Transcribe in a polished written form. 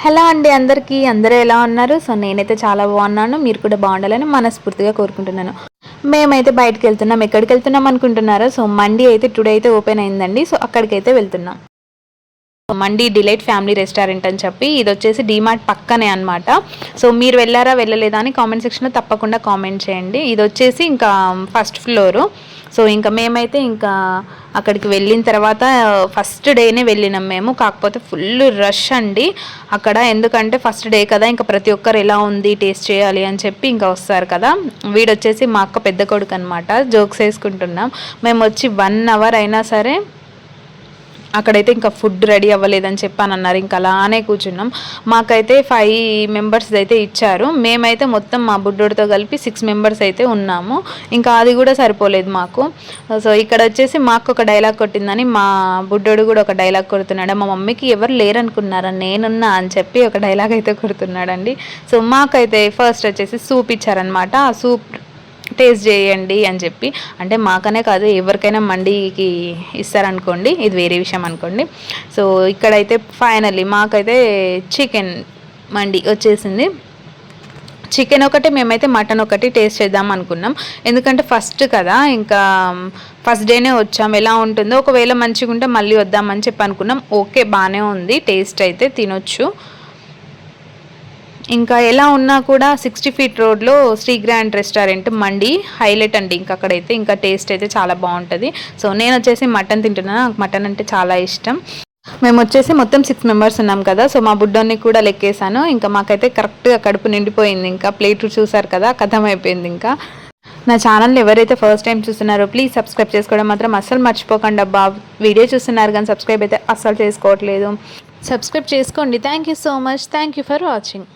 Hello అండి అందరికీ, అందరూ ఎలా ఉన్నారు? సో నేనైతే చాలా బాగున్నాను. మీరు కూడా బాగుండాలని మనస్ఫూర్తిగా కోరుకుంటున్నాను. మేమైతే బయటకు వెళ్తున్నాం. ఎక్కడికి వెళ్తున్నాం అనుకుంటున్నారా? సో మండీ అయితే టుడే అయితే ఓపెన్ అయిందండి. సో అక్కడికైతే వెళ్తున్నాం. మండీ డిలైట్ ఫ్యామిలీ రెస్టారెంట్ అని చెప్పి ఇది వచ్చేసి డీమార్ట్ పక్కనే అనమాట. సో మీరు వెళ్ళారా వెళ్ళలేదా అని కామెంట్ సెక్షన్లో తప్పకుండా కామెంట్ చేయండి. ఇది వచ్చేసి ఇంకా ఫస్ట్ ఫ్లోరు. సో ఇంకా మేమైతే ఇంకా అక్కడికి వెళ్ళిన తర్వాత ఫస్ట్ డేనే వెళ్ళినాం మేము. కాకపోతే ఫుల్ రష్ అండి అక్కడ. ఎందుకంటే ఫస్ట్ డే కదా, ఇంకా ప్రతి ఒక్కరు ఎలా ఉంది టేస్ట్ చేయాలి అని చెప్పి ఇంకా వస్తారు కదా. వీడొచ్చేసి మా అక్క పెద్ద కొడుకు అనమాట. జోక్స్ వేసుకుంటున్నాం. మేము వచ్చి 1 అవర్ అయినా సరే అక్కడైతే ఇంకా ఫుడ్ రెడీ అవ్వలేదని చెప్పాను అన్నారు. ఇంకా అలానే కూర్చున్నాం. మాకైతే 5 మెంబర్స్ అయితే ఇచ్చారు. మేమైతే మొత్తం మా బుడ్డోడితో కలిపి 6 మెంబర్స్ అయితే ఉన్నాము. ఇంకా అది కూడా సరిపోలేదు మాకు. సో ఇక్కడ వచ్చేసి మాకు ఒక డైలాగ్ కొట్టిందని మా బుడ్డోడు కూడా ఒక డైలాగ్ కొడుతున్నాడు. మా మమ్మీకి ఎవరు లేరనుకున్నారా, నేనున్నా అని చెప్పి ఒక డైలాగ్ అయితే కొడుతున్నాడండి. సో మాకైతే ఫస్ట్ వచ్చేసి సూప్ ఇచ్చారనమాట. ఆ సూప్ టేస్ట్ చేయండి అని చెప్పి, అంటే మాకనే కాదు ఎవరికైనా మండీకి ఇస్తారనుకోండి, ఇది వేరే విషయం అనుకోండి. సో ఇక్కడైతే ఫైనల్లీ మాకైతే చికెన్ మండీ వచ్చేసింది. చికెన్ ఒకటి, మేమైతే మటన్ ఒకటి టేస్ట్ చేద్దాం అనుకున్నాం. ఎందుకంటే ఫస్ట్ కదా, ఇంకా ఫస్ట్ డేనే వచ్చాం, ఎలా ఉంటుందో ఒకవేళ మంచిగా ఉంటే మళ్ళీ వద్దామని చెప్పి అనుకున్నాం. ఓకే బాగానే ఉంది, టేస్ట్ అయితే తినొచ్చు. ఇంకా ఎలా ఉన్నా కూడా 60 ఫీట్ రోడ్లో Shri grand restaurant mandi highlight అండి. ఇంకా అక్కడైతే ఇంకా టేస్ట్ అయితే చాలా బాగుంటుంది. సో నేను వచ్చేసి మటన్ తింటున్నాను. నాకు మటన్ అంటే చాలా ఇష్టం. మేము వచ్చేసి మొత్తం 6 మెంబర్స్ ఉన్నాం కదా. సో మా బుడ్డోని కూడా లెక్కేసాను. ఇంకా మాకైతే కరెక్ట్గా కడుపు నిండిపోయింది. ఇంకా ప్లేట్ చూసారు కదా, కథం అయిపోయింది. ఇంకా నా ఛానల్ని ఎవరైతే ఫస్ట్ టైం చూస్తున్నారో ప్లీజ్ సబ్స్క్రైబ్ చేసుకోవడం మాత్రం అస్సలు మర్చిపోకండి అబ్బా. వీడియో చూస్తున్నారు కానీ సబ్స్క్రైబ్ అయితే అస్సలు చేసుకోవట్లేదు. సబ్స్క్రైబ్ చేసుకోండి. Thank you so much. Thank you for watching.